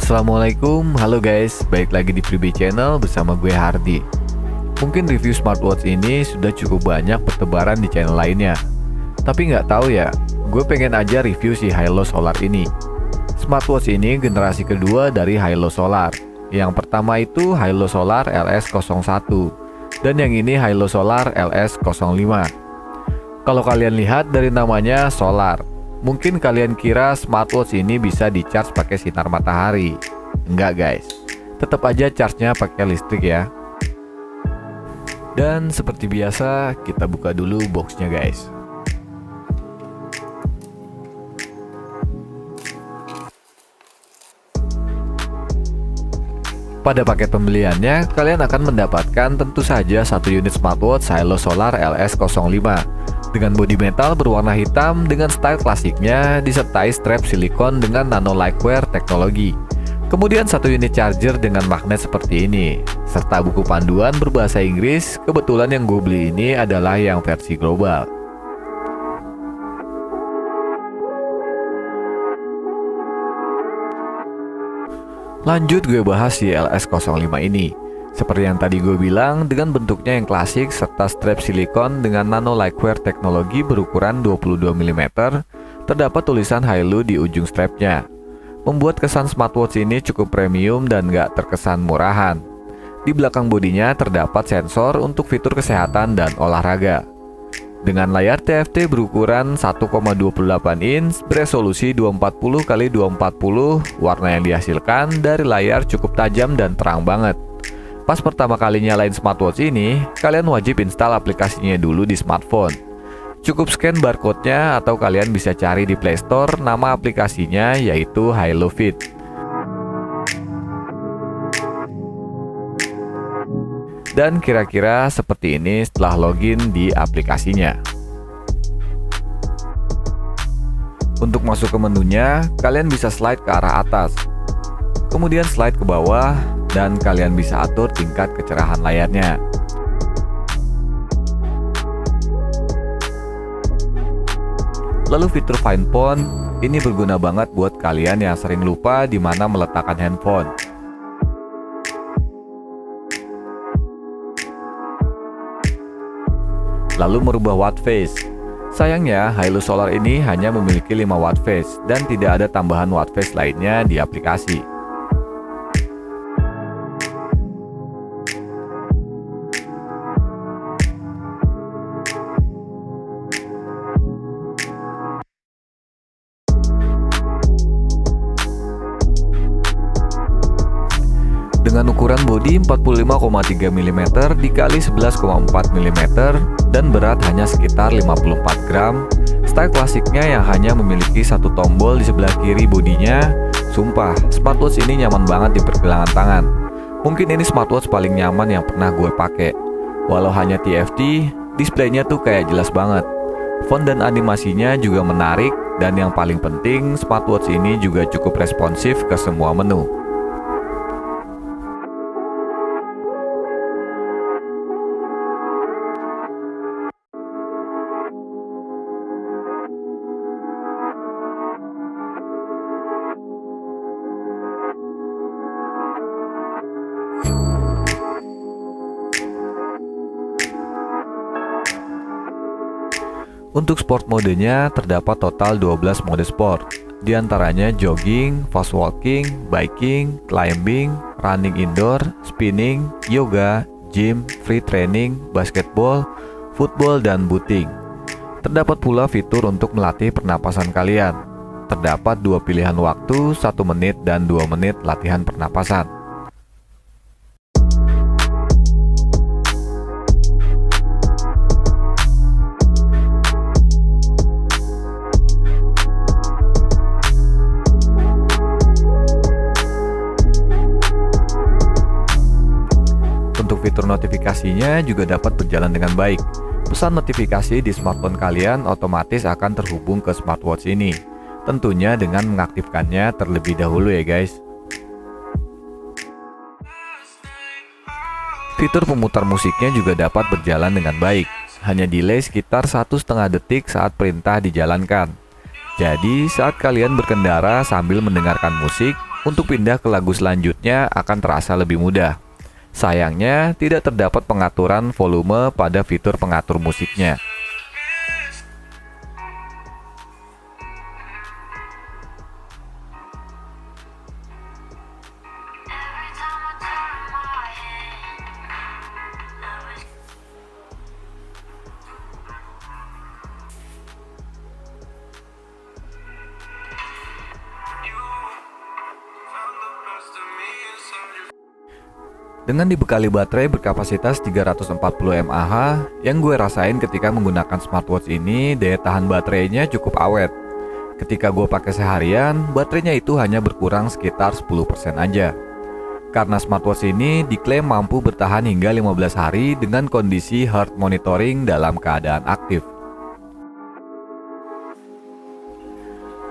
Assalamualaikum, halo guys, balik lagi di Freebie Channel bersama gue Hardy. Mungkin review smartwatch ini sudah cukup banyak bertebaran di channel lainnya. Tapi nggak tahu ya, gue pengen aja review si Hilo Solar ini. Smartwatch ini generasi kedua dari Hilo Solar. Yang pertama itu Hilo Solar LS01 dan yang ini Hilo Solar LS05. Kalau kalian lihat dari namanya Solar, mungkin kalian kira smartwatch ini bisa di-charge pakai sinar matahari. Enggak guys, tetap aja charge-nya pakai listrik ya. Dan seperti biasa, kita buka dulu boxnya guys. Pada paket pembeliannya, kalian akan mendapatkan tentu saja satu unit smartwatch Hilo Solar LS05 dengan bodi metal berwarna hitam dengan style klasiknya, disertai strap silikon dengan nano lightwear teknologi. Kemudian satu unit charger dengan magnet seperti ini, serta buku panduan berbahasa Inggris. Kebetulan yang gue beli ini adalah yang versi global. Lanjut gue bahas si LS05 ini. Seperti yang tadi gue bilang, dengan bentuknya yang klasik serta strap silikon dengan nano lightwear teknologi berukuran 22 mm, terdapat tulisan Hilo di ujung strapnya. Membuat kesan smartwatch ini cukup premium dan gak terkesan murahan. Di belakang bodinya terdapat sensor untuk fitur kesehatan dan olahraga. Dengan layar TFT berukuran 1,28 inch beresolusi 240x240, warna yang dihasilkan dari layar cukup tajam dan terang banget. Pas pertama kali nyalain smartwatch ini, kalian wajib install aplikasinya dulu di smartphone. Cukup scan barcode-nya atau kalian bisa cari di Play Store nama aplikasinya yaitu Hilo Fit. Dan kira-kira seperti ini setelah login di aplikasinya. Untuk masuk ke menunya, kalian bisa slide ke arah atas, kemudian slide ke bawah, dan kalian bisa atur tingkat kecerahan layarnya. Lalu fitur Find Phone ini berguna banget buat kalian yang sering lupa di mana meletakkan handphone. Lalu merubah watt phase. Sayangnya Hilo Solar ini hanya memiliki 5 watt phase dan tidak ada tambahan watt phase lainnya di aplikasi. Dengan ukuran bodi 45,3 mm dikali 11,4 mm dan berat hanya sekitar 54 gram, style klasiknya yang hanya memiliki satu tombol di sebelah kiri bodinya. Sumpah, smartwatch ini nyaman banget di pergelangan tangan. Mungkin ini smartwatch paling nyaman yang pernah gue pakai. Walau hanya TFT, displaynya tuh kayak jelas banget. Font dan animasinya juga menarik, dan yang paling penting, smartwatch ini juga cukup responsif ke semua menu. Untuk sport modenya terdapat total 12 mode sport, diantaranya jogging, fast walking, biking, climbing, running indoor, spinning, yoga, gym, free training, basketball, football, dan booting. Terdapat pula fitur untuk melatih pernapasan kalian. Terdapat dua pilihan waktu, 1 menit dan 2 menit latihan pernapasan. Untuk fitur notifikasinya juga dapat berjalan dengan baik. Pesan notifikasi di smartphone kalian otomatis akan terhubung ke smartwatch ini. Tentunya dengan mengaktifkannya terlebih dahulu ya guys. Fitur pemutar musiknya juga dapat berjalan dengan baik. Hanya delay sekitar 1,5 detik saat perintah dijalankan. Jadi saat kalian berkendara sambil mendengarkan musik, untuk pindah ke lagu selanjutnya akan terasa lebih mudah. Sayangnya tidak terdapat pengaturan volume pada fitur pengatur musiknya. Dengan dibekali baterai berkapasitas 340 mAh, yang gue rasain ketika menggunakan smartwatch ini, daya tahan baterainya cukup awet. Ketika gue pakai seharian, baterainya itu hanya berkurang sekitar 10% aja. Karena smartwatch ini diklaim mampu bertahan hingga 15 hari dengan kondisi heart monitoring dalam keadaan aktif.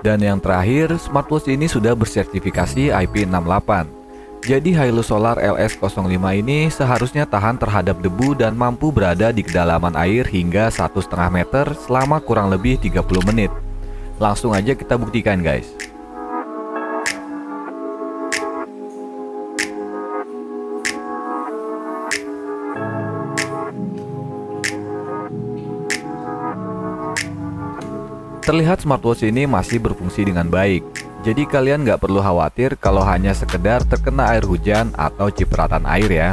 Dan yang terakhir, smartwatch ini sudah bersertifikasi IP68. Jadi Hilux Solar LS05 ini seharusnya tahan terhadap debu dan mampu berada di kedalaman air hingga 1,5 meter selama kurang lebih 30 menit. Langsung aja kita buktikan guys. Terlihat smartwatch ini masih berfungsi dengan baik. Jadi kalian nggak perlu khawatir kalau hanya sekedar terkena air hujan atau cipratan air ya.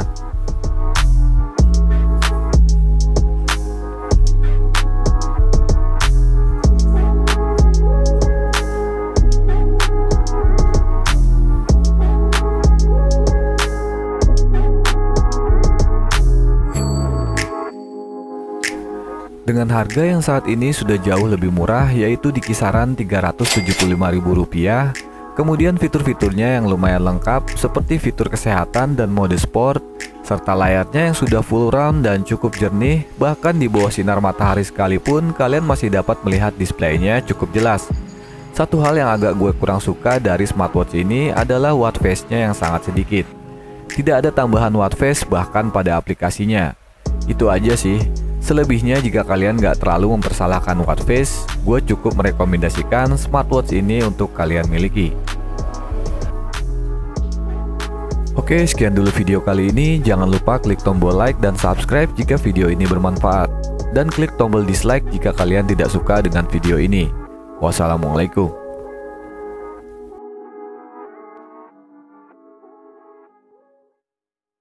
Dengan harga yang saat ini sudah jauh lebih murah, yaitu di kisaran Rp375.000. Kemudian fitur-fiturnya yang lumayan lengkap seperti fitur kesehatan dan mode sport, serta layarnya yang sudah full round dan cukup jernih. Bahkan di bawah sinar matahari sekalipun kalian masih dapat melihat displaynya cukup jelas. Satu hal yang agak gue kurang suka dari smartwatch ini adalah watt face-nya yang sangat sedikit. Tidak ada tambahan watt face bahkan pada aplikasinya. Itu aja sih. Selebihnya jika kalian nggak terlalu mempersalahkan watt face, gue cukup merekomendasikan smartwatch ini untuk kalian miliki. Oke, sekian dulu video kali ini. Jangan lupa klik tombol like dan subscribe jika video ini bermanfaat. Dan klik tombol dislike jika kalian tidak suka dengan video ini. Wassalamualaikum.